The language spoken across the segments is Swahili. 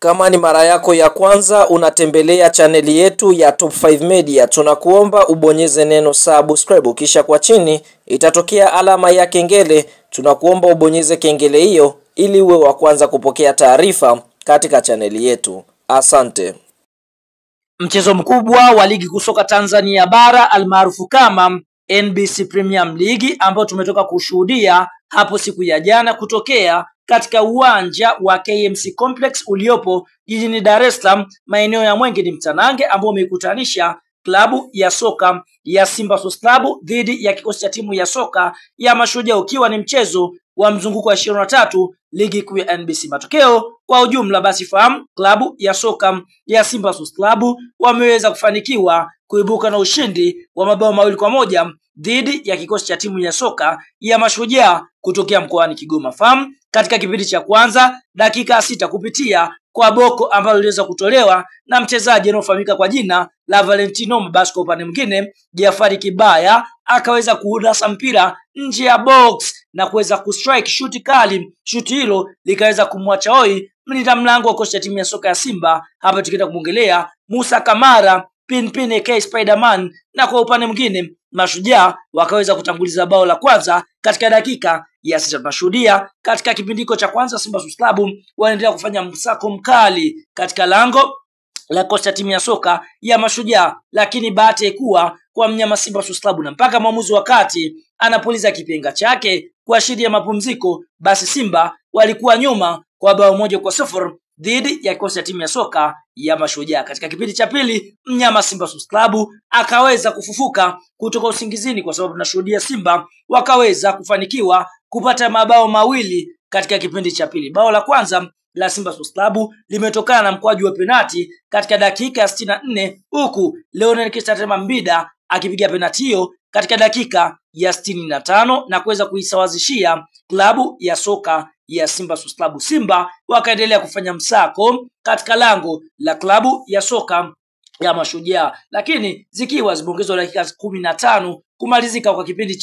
Kama ni mara yako ya kwanza unatembelea chaneli yetu ya Top 5 Media, tunakuomba ubonyeze neno subscribe, kisha kwa chini itatokea alama ya kengele. Tunakuomba ubonyeze kengele hiyo ili uwe wa kwanza kupokea taarifa katika chaneli yetu. Asante. Mchezo mkubwa wa ligi kusoka Tanzania bara almaarufu kama NBC Premier League ambao tumetoka kushuhudia hapo siku ya jana kutokea katika uwanja wa KMC Complex uliopo jijini Dar es Salaam maeneo ya Mwenge ni Mtanange, ambao umekutanisha klabu ya soka ya Simba Sports Club dhidi ya kikosi cha timu ya soka ya Mashujaa, ukiwa ni mchezo wa mzunguko wa 23 ligi kuu ya NBC. Matokeo kwa ujumla basi fahamu klabu ya soka ya Simba Sports Club wameweza kufanikiwa kuibuka na ushindi wa mabao 2-1 dhidi ya kikosi cha timu ya soka ya Mashujaa kutokea mkoani Kigoma. Fahamu katika kipindi cha kwanza dakika 6 kupitia kwa boko ambalo liliweza kutolewa na mchezaji anayefahamika kwa jina la Valentino Mabasco. Upande mwingine Jafari Kibaya akaweza kuudasa mpira nje ya box na kuweza kustrike shuti kali. Shuti hilo likaweza kumwacha hoi mlinda mlango wa kocha timu ya soka ya Simba, hapa tukienda kumongelea Musa Kamara Pinpin aka Spiderman. Na kwa upande mwingine Mashujaa wakaweza kutanguliza bao la kwanza katika dakika ya 6. Tunashuhudia katika kipindiko cha kwanza Simba Sports Club wanaendelea kufanya msako mkali katika lango la kocha timu ya soka ya Mashujaa, lakini bahati kuwa kwa mnyama Simba Sports Club, na mpaka mwamuzi wakati anapuliza kipenga chake kuashiria mapumziko, basi Simba walikuwa nyuma kwa bao 1-0 dhidi ya kikosi cha timu ya soka ya Mashujaa. Katika kipindi cha pili mnyama Simba Sports Club akaweza kufufuka kutoka usingizini, kwa sababu tunashuhudia Simba wakaweza kufanikiwa kupata mabao 2 katika kipindi cha pili. Bao la kwanza la Simba Sports Club limetokana na mkwaju wa penati katika dakika ya 64, huku Leonel Kistatema Mbida akipiga penati hiyo katika dakika ya 65 na kuweza kuisawazishia klabu ya soka ya Simba Sports Club. Simba wakaendelea kufanya msako katika lango la klabu ya soka ya Mashujaa, lakini zikiwa zimeongezwa dakika 15 kumalizika kwa kipindi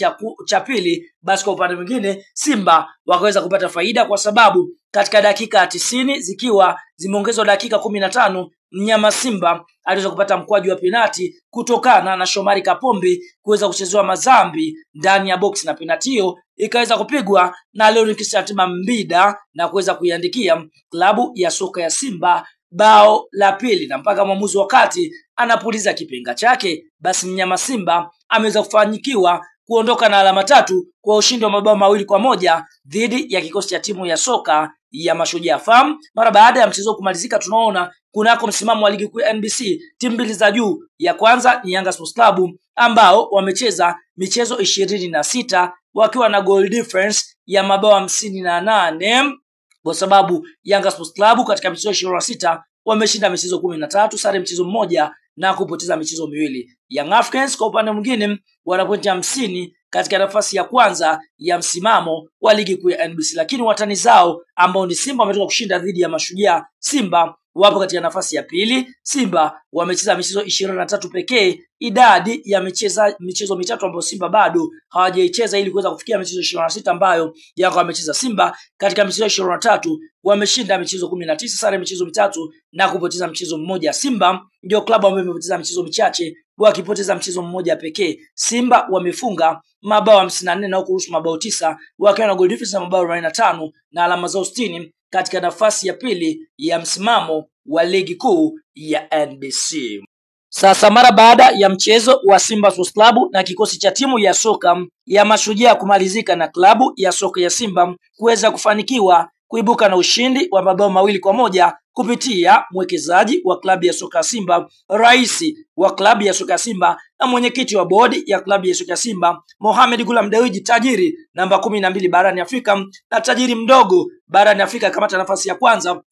cha pili, basi kwa upande mwingine Simba wakaweza kupata faida, kwa sababu katika dakika 90 zikiwa zimeongezwa dakika 15 mnyama Simba aliweza kupata mkwaju wa penati kutokana na Shomari Kapombe kuweza kuchezewa mazambi ndani ya box, na penati hiyo ikaweza kupigwa na Leonel Kistatema Mbida na kuweza kuiandikia klabu ya soka ya Simba bao la pili. Na mpaka mwamuzi wakati anapuliza kipenga chake, basi mnyama Simba ameweza kufanikiwa kuondoka na alama 3 kwa ushindi wa mabao 2-1 dhidi ya kikosi cha timu ya soka ya Mashujaa. Fahamu mara baada ya mchezo kumalizika, tunaona kunako msimamo wa ligi kuu ya NBC timu mbili za juu. Ya kwanza ni Yanga Sports Club ambao wamecheza michezo 26 wakiwa na goal difference ya mabao 58, kwa sababu Yanga Sports Club katika michezo 26 wameshinda michezo 13, sare mchezo mmoja na kupoteza michezo 2. Young Africans kwa upande mwingine wana pointi 50 katika nafasi ya kwanza ya msimamo wa ligi kuu ya NBC, lakini watani zao ambao ni Simba wametoka kushinda dhidi ya Mashujaa. Simba wapo katika nafasi ya pili. Simba wamecheza michezo 23 pekee, idadi ya michezo mitatu ambayo Simba bado hawajaicheza ili kuweza kufikia michezo 26 ambayo Yanga wamecheza. Simba katika michezo 23 wameshinda michezo 19, sare michezo 3 na kupoteza mchezo mmoja. Simba ndio klabu ambayo imepoteza michezo michache, wakipoteza mchezo mmoja pekee. Simba wamefunga mabao 54 na kuruhusu mabao 9, wakiwa na goal difference ya mabao 45 na alama zao 60 katika nafasi ya pili ya msimamo wa ligi kuu ya NBC. Sasa mara baada ya mchezo wa Simba Sports Club na kikosi cha timu ya soka ya Mashujaa kumalizika na klabu ya soka ya Simba kuweza kufanikiwa kuibuka na ushindi wa mabao 2-1 kupitia mwekezaji wa klabu ya soka Simba, rais wa klabu ya soka Simba na mwenyekiti wa bodi ya klabu ya soka Simba Mohamed Gulam Dewji, tajiri namba 12 barani Afrika na tajiri mdogo barani Afrika, kamata nafasi ya kwanza,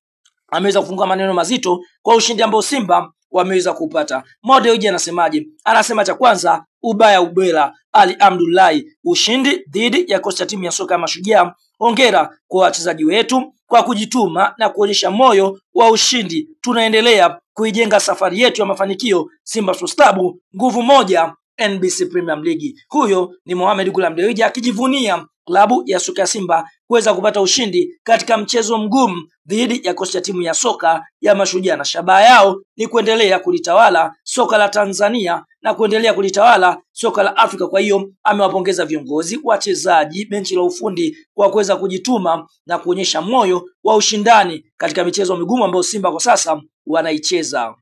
ameweza kufunga maneno mazito kwa ushindi ambao Simba wameweza kupata. Mo Dewji anasemaje? Anasema cha kwanza, ubaya ubela Ali Abdullahi, ushindi dhidi ya kocha timu ya soka ya Mashujaa. Hongera kwa wachezaji wetu kwa kujituma na kuonyesha moyo wa ushindi. Tunaendelea kuijenga safari yetu ya mafanikio. Simba Sports Club, nguvu moja, NBC Premier League. Huyo ni Mohamed Gulam Dewji akijivunia klabu ya soka ya Simba kuweza kupata ushindi katika mchezo mgumu dhidi ya kocha timu ya soka ya Mashujaa, na shabaha yao ni kuendelea kulitawala soka la Tanzania na kuendelea kulitawala soka la Afrika. Kwa hiyo amewapongeza viongozi, wachezaji, benchi la ufundi kwa kuweza kujituma na kuonyesha moyo wa ushindani katika michezo migumu ambayo Simba kwa sasa wanaicheza.